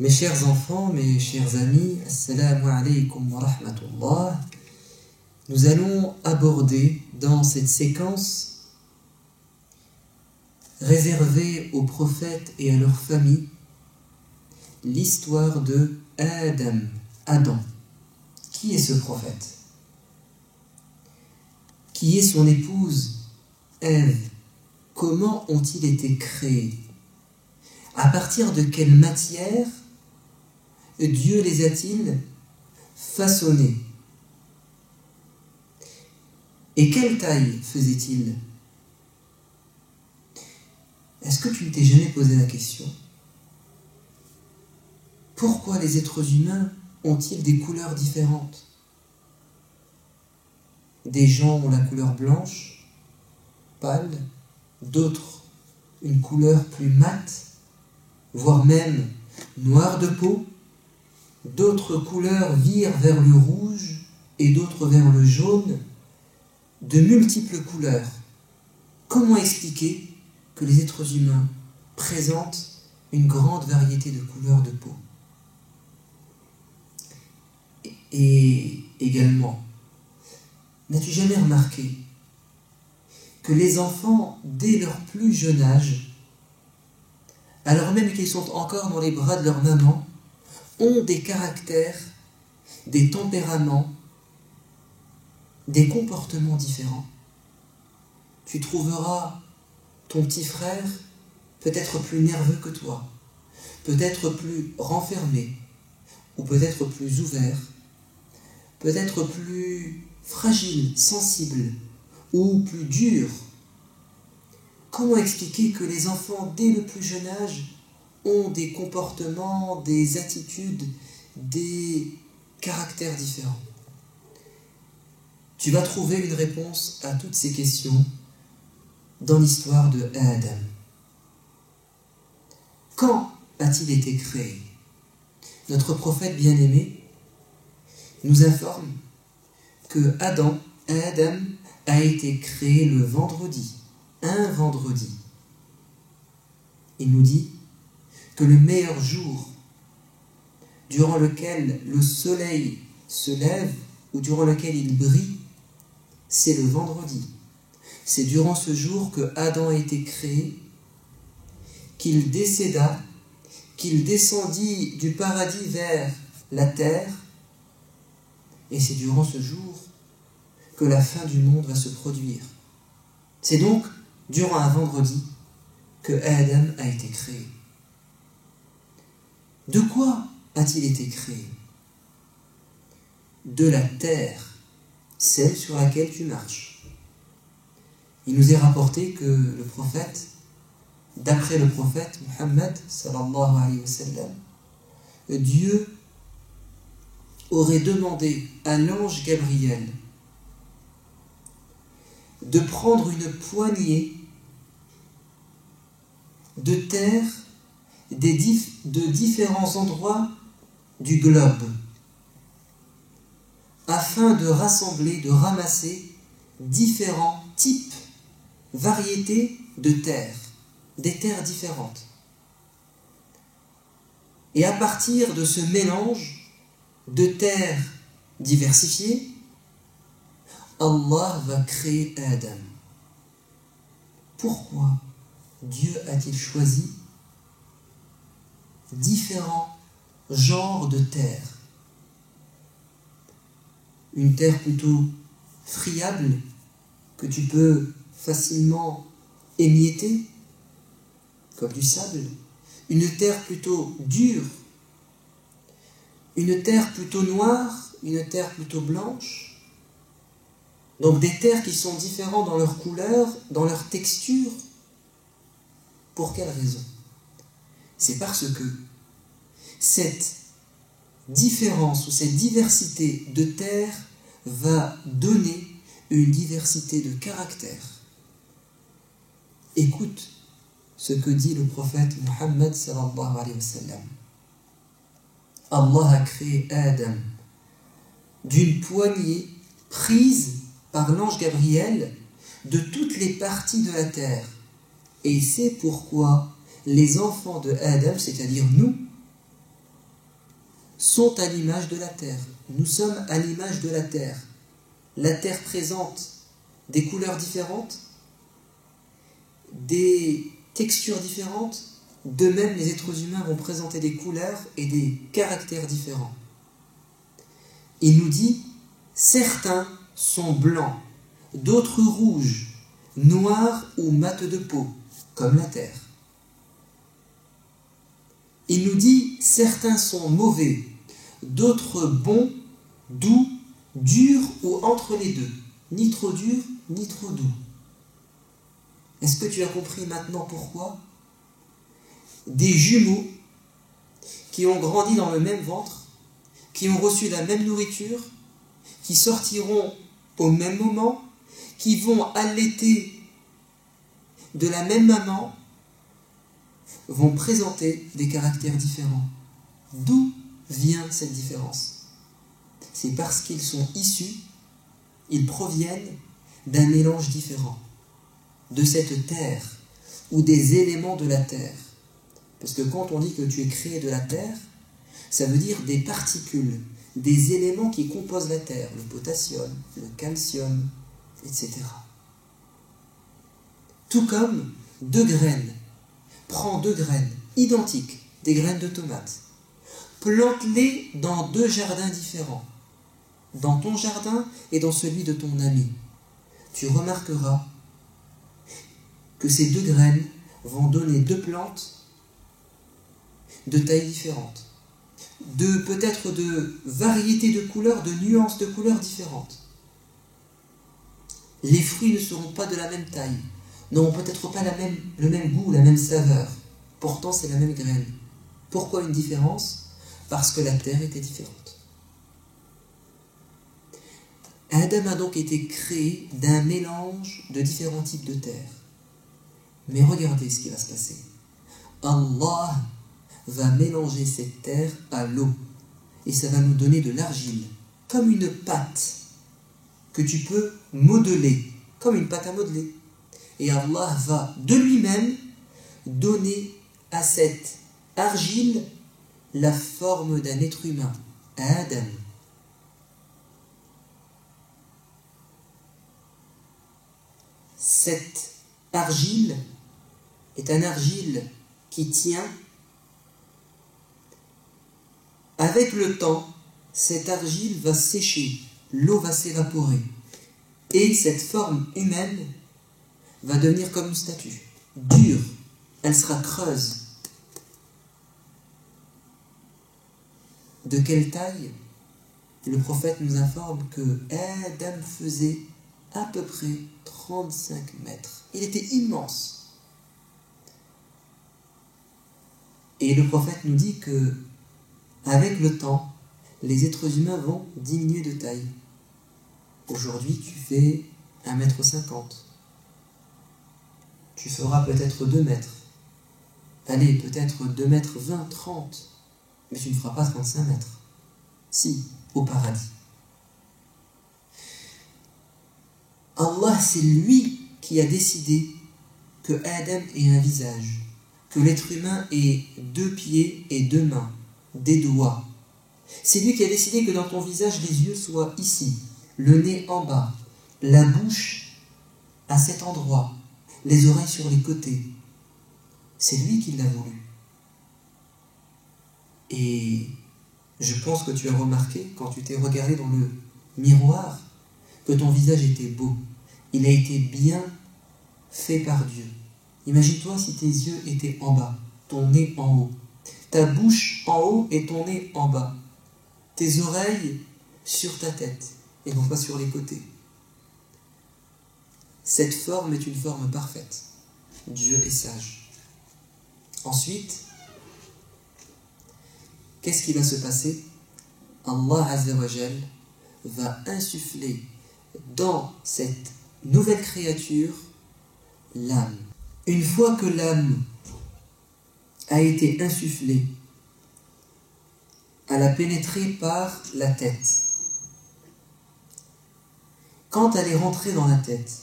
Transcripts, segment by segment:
Mes chers enfants, mes chers amis, assalamu alaikum wa rahmatullah. Nous allons aborder dans cette séquence réservée aux prophètes et à leurs familles l'histoire de Adam. Qui est ce prophète? Qui est son épouse Ève? Comment ont-ils été créés? À partir de quelle matière Dieu les a-t-il façonnés? Et quelle taille faisaient-ils? Est-ce que tu ne t'es jamais posé la question? Pourquoi les êtres humains ont-ils des couleurs différentes? Des gens ont la couleur blanche, pâle, d'autres une couleur plus mate, voire même noire de peau, d'autres couleurs virent vers le rouge et d'autres vers le jaune, de multiples couleurs. Comment expliquer que les êtres humains présentent une grande variété de couleurs de peau? Et également, n'as-tu jamais remarqué que les enfants, dès leur plus jeune âge, alors même qu'ils sont encore dans les bras de leur maman, ont des caractères, des tempéraments, des comportements différents? Tu trouveras ton petit frère peut-être plus nerveux que toi, peut-être plus renfermé, ou peut-être plus ouvert, peut-être plus fragile, sensible, ou plus dur. Comment expliquer que les enfants, dès le plus jeune âge, ont des comportements, des attitudes, des caractères différents? Tu vas trouver une réponse à toutes ces questions dans l'histoire de Adam. Quand a-t-il été créé? Notre prophète bien-aimé nous informe que Adam a été créé le vendredi, un vendredi. Il nous dit que le meilleur jour durant lequel le soleil se lève ou durant lequel il brille, c'est le vendredi. C'est durant ce jour que Adam a été créé, qu'il décéda, qu'il descendit du paradis vers la terre, et c'est durant ce jour que la fin du monde va se produire. C'est donc durant un vendredi que Adam a été créé. De quoi a-t-il été créé? De la terre, celle sur laquelle tu marches. Il nous est rapporté que le prophète, d'après le prophète Muhammad sallallahu alayhi wa sallam, Dieu aurait demandé à l'ange Gabriel de prendre une poignée de terre de différents endroits du globe afin de rassembler, de ramasser différents types, variétés de terres, des terres différentes. Et à partir de ce mélange de terres diversifiées, Allah va créer Adam. Pourquoi Dieu a-t-il choisi différents genres de terres? Une terre plutôt friable que tu peux facilement émietter, comme du sable. Une terre plutôt dure, une terre plutôt noire, une terre plutôt blanche. Donc des terres qui sont différentes dans leur couleur, dans leur texture. Pour quelle raison? C'est parce que cette différence ou cette diversité de terres va donner une diversité de caractères. Écoute ce que dit le prophète Muhammad sallallahu alayhi wa sallam. Allah a créé Adam d'une poignée prise par l'ange Gabriel de toutes les parties de la terre. Et c'est pourquoi les enfants de Adam, c'est-à-dire nous, sont à l'image de la terre. Nous sommes à l'image de la terre. La terre présente des couleurs différentes, des textures différentes. De même, les êtres humains vont présenter des couleurs et des caractères différents. Il nous dit, certains sont blancs, d'autres rouges, noirs ou mat de peau, comme la terre. Il nous dit, certains sont mauvais, d'autres bons, doux, durs ou entre les deux, ni trop durs, ni trop doux. Est-ce que tu as compris maintenant pourquoi des jumeaux qui ont grandi dans le même ventre, qui ont reçu la même nourriture, qui sortiront au même moment, qui vont allaiter de la même maman, vont présenter des caractères différents. D'où vient cette différence? C'est parce qu'ils sont issus, ils proviennent d'un mélange différent, de cette terre ou des éléments de la terre. Parce que quand on dit que tu es créé de la terre, ça veut dire des particules, des éléments qui composent la terre, le potassium, le calcium, etc. Tout comme 2 graines. Prends 2 graines identiques, des graines de tomates. Plante-les dans 2 jardins différents, dans ton jardin et dans celui de ton ami. Tu remarqueras que ces 2 graines vont donner 2 plantes de tailles différentes, peut-être de variétés de couleurs, de nuances de couleurs différentes. Les fruits ne seront pas de la même taille, n'auront peut-être pas le même goût, la même saveur. Pourtant, c'est la même graine. Pourquoi une différence? Parce que la terre était différente. Adam a donc été créé d'un mélange de différents types de terre. Mais regardez ce qui va se passer. Allah va mélanger cette terre à l'eau. Et ça va nous donner de l'argile, comme une pâte que tu peux modeler, comme une pâte à modeler. Et Allah va de lui-même donner à cette argile la forme d'un être humain, Adam. Cette argile est une argile qui tient. Avec le temps, cette argile va sécher, l'eau va s'évaporer, et cette forme humaine va devenir comme une statue, dure, elle sera creuse. De quelle taille? Le prophète nous informe que Adam faisait à peu près 35 mètres. Il était immense. Et le prophète nous dit que avec le temps, les êtres humains vont diminuer de taille. Aujourd'hui, tu fais 1,50 m. Tu feras peut-être 2 mètres. Allez, peut-être 2,20 m, 30. Mais tu ne feras pas 35 mètres. Si, au paradis. Allah, c'est lui qui a décidé que Adam ait un visage, que l'être humain ait 2 pieds et 2 mains, des doigts. C'est lui qui a décidé que dans ton visage, les yeux soient ici, le nez en bas, la bouche à cet endroit, les oreilles sur les côtés. C'est lui qui l'a voulu. Et je pense que tu as remarqué, quand tu t'es regardé dans le miroir, que ton visage était beau. Il a été bien fait par Dieu. Imagine-toi si tes yeux étaient en bas, ton nez en haut, ta bouche en haut et ton nez en bas, tes oreilles sur ta tête et non pas sur les côtés. Cette forme est une forme parfaite. Dieu est sage. Ensuite, qu'est-ce qui va se passer? Allah Azza wa Jal va insuffler dans cette nouvelle créature l'âme. Une fois que l'âme a été insufflée, elle a pénétré par la tête. Quand elle est rentrée dans la tête,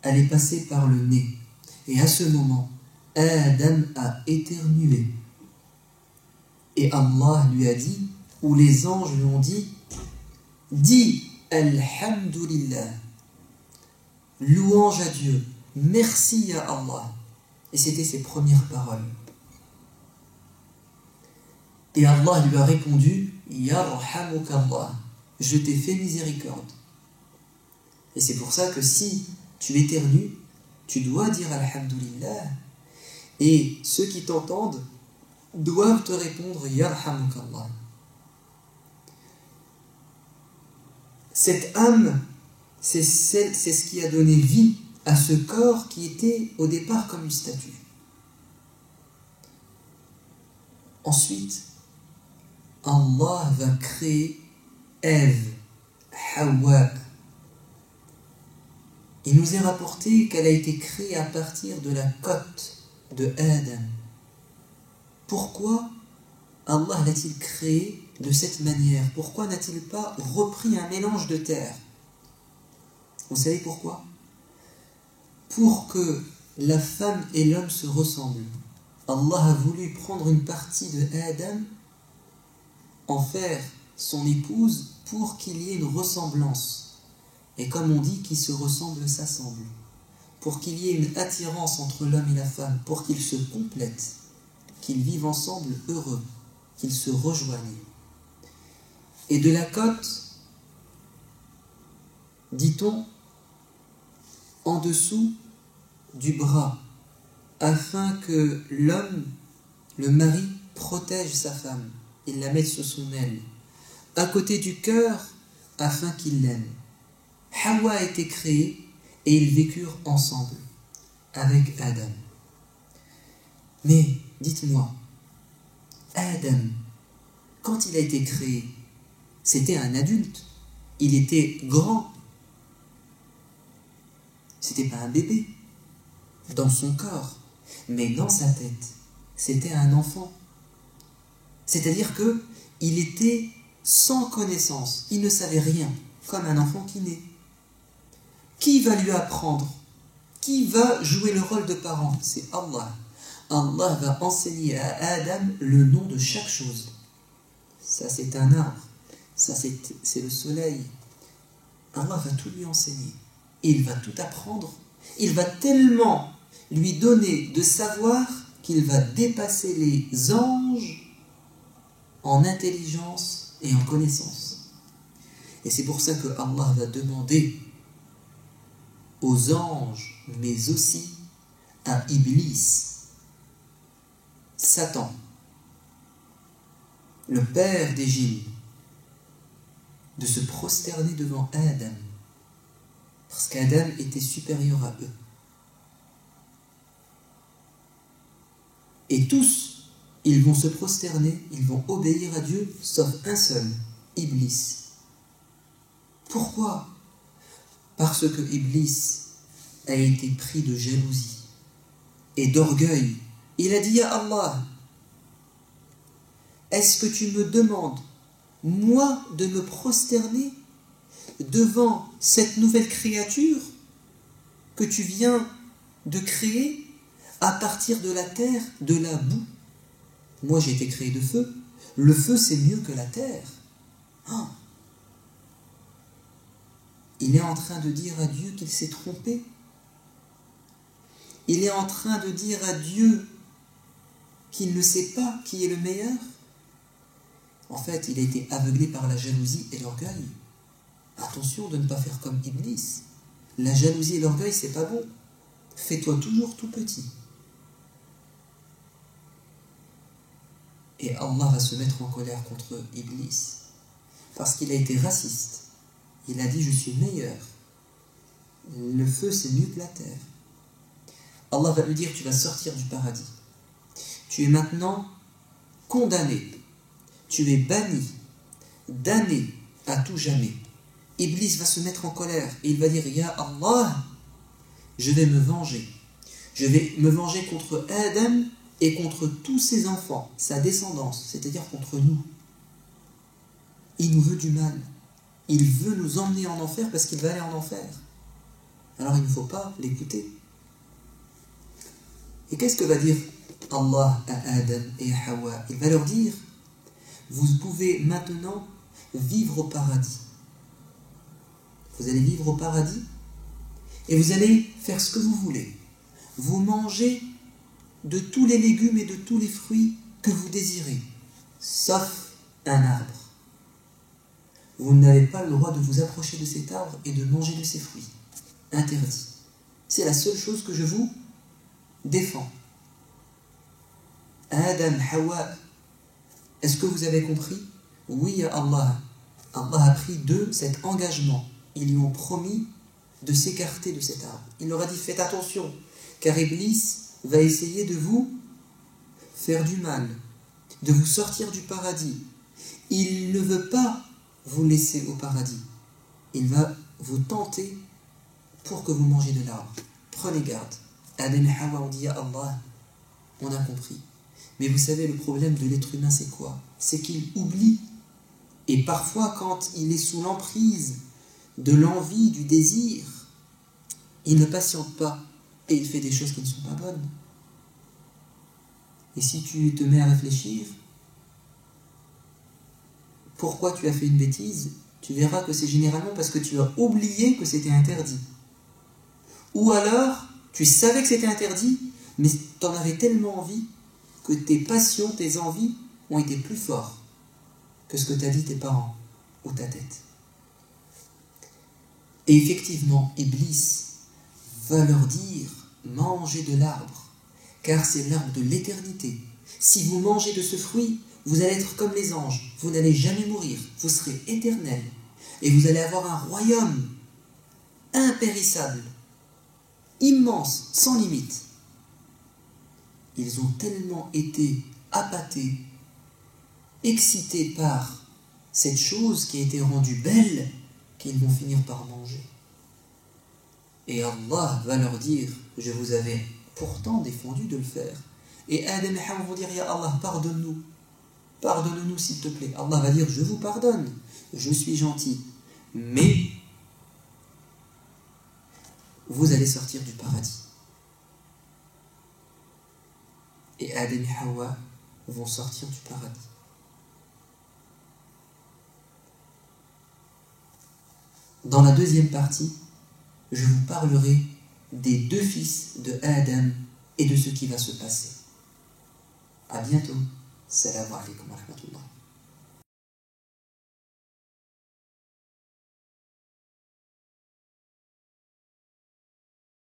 elle est passée par le nez. Et à ce moment, Adam a éternué. Et Allah lui a dit, où les anges lui ont dit « Dis Alhamdulillah, louange à Dieu, merci à Allah ». Et c'était ses premières paroles. Et Allah lui a répondu « Yarhamukallah, je t'ai fait miséricorde ». Et c'est pour ça que si tu éternues, tu dois dire Alhamdulillah. Et ceux qui t'entendent doivent te répondre Yarhamukallah. Cette âme, c'est ce qui a donné vie à ce corps qui était au départ comme une statue. Ensuite, Allah va créer Ève, Hawa. Il nous est rapporté qu'elle a été créée à partir de la côte de Adam. Pourquoi Allah l'a-t-il créée de cette manière? Pourquoi n'a-t-il pas repris un mélange de terre? Vous savez pourquoi? Pour que la femme et l'homme se ressemblent. Allah a voulu prendre une partie de Adam, en faire son épouse, pour qu'il y ait une ressemblance. Et comme on dit, qui se ressemble s'assemble. Pour qu'il y ait une attirance entre l'homme et la femme, pour qu'ils se complètent, qu'ils vivent ensemble heureux, qu'ils se rejoignent. Et de la côte, dit-on, en dessous du bras, afin que l'homme, le mari, protège sa femme, il la mette sous son aile, à côté du cœur, afin qu'il l'aime. Hawa a été créée et ils vécurent ensemble avec Adam. Mais dites-moi, Adam, quand il a été créé, c'était un adulte, il était grand, c'était pas un bébé dans son corps, mais dans sa tête, c'était un enfant. C'est-à-dire que il était sans connaissance, il ne savait rien, comme un enfant qui naît. Qui va lui apprendre? Qui va jouer le rôle de parent? C'est Allah. Allah va enseigner à Adam le nom de chaque chose. Ça c'est un arbre, ça c'est le soleil. Allah va tout lui enseigner. Il va tout apprendre. Il va tellement lui donner de savoir qu'il va dépasser les anges en intelligence et en connaissance. Et c'est pour ça que Allah va demander aux anges, mais aussi à Iblis, Satan, le père des djinns, de se prosterner devant Adam, parce qu'Adam était supérieur à eux. Et tous, ils vont se prosterner, ils vont obéir à Dieu, sauf un seul, Iblis. Pourquoi? Parce que Iblis a été pris de jalousie et d'orgueil. Il a dit à Allah, est-ce que tu me demandes, moi, de me prosterner devant cette nouvelle créature que tu viens de créer à partir de la terre, de la boue? Moi, j'ai été créé de feu. Le feu, c'est mieux que la terre. Oh. Il est en train de dire à Dieu qu'il s'est trompé. Il est en train de dire à Dieu qu'il ne sait pas qui est le meilleur. En fait, il a été aveuglé par la jalousie et l'orgueil. Attention de ne pas faire comme Iblis. La jalousie et l'orgueil, c'est pas bon. Fais-toi toujours tout petit. Et Allah va se mettre en colère contre Iblis. Parce qu'il a été raciste. Il a dit, je suis meilleur. Le feu, c'est mieux que la terre. Allah va lui dire, tu vas sortir du paradis. Tu es maintenant condamné. Tu es banni, damné à tout jamais. Iblis va se mettre en colère et il va dire, Ya Allah, je vais me venger. Je vais me venger contre Adam et contre tous ses enfants, sa descendance, c'est-à-dire contre nous. Il nous veut du mal. Il veut nous emmener en enfer parce qu'il va aller en enfer. Alors il ne faut pas l'écouter. Et qu'est-ce que va dire Allah à Adam et à Hawa? Il va leur dire, vous pouvez maintenant vivre au paradis. Vous allez vivre au paradis et vous allez faire ce que vous voulez. Vous mangez de tous les légumes et de tous les fruits que vous désirez, sauf un arbre. Vous n'avez pas le droit de vous approcher de cet arbre et de manger de ses fruits. Interdit. C'est la seule chose que je vous défends. Adam, Hawa, est-ce que vous avez compris? Oui, Allah. Allah a pris d'eux cet engagement. Ils lui ont promis de s'écarter de cet arbre. Il leur a dit, faites attention, car Iblis va essayer de vous faire du mal, de vous sortir du paradis. Il ne veut pas vous laisser au paradis. Il va vous tenter pour que vous mangez de l'arbre. Prenez garde. Adam et Hawa ont dit, ya Allah, on a compris. Mais vous savez, le problème de l'être humain, c'est quoi? C'est qu'il oublie. Et parfois, quand il est sous l'emprise de l'envie, du désir, il ne patiente pas et il fait des choses qui ne sont pas bonnes. Et si tu te mets à réfléchir, pourquoi tu as fait une bêtise, tu verras que c'est généralement parce que tu as oublié que c'était interdit. Ou alors, tu savais que c'était interdit, mais tu en avais tellement envie que tes passions, tes envies ont été plus forts que ce que t'as dit tes parents ou ta tête. Et effectivement, Iblis va leur dire, mangez de l'arbre, car c'est l'arbre de l'éternité. Si vous mangez de ce fruit, vous allez être comme les anges, vous n'allez jamais mourir, vous serez éternel, et vous allez avoir un royaume impérissable, immense, sans limite. Ils ont tellement été appâtés, excités par cette chose qui a été rendue belle, qu'ils vont finir par manger. Et Allah va leur dire, je vous avais pourtant défendu de le faire. Et Adam et Hawa vont dire, ya Allah, pardonne-nous. Pardonne-nous s'il te plaît. Allah va dire, je vous pardonne, je suis gentil. Mais vous allez sortir du paradis. Et Adam et Hawa vont sortir du paradis. Dans la deuxième partie, je vous parlerai des deux fils de Adam et de ce qui va se passer. À bientôt. Salam alaikum wa rahmatullah.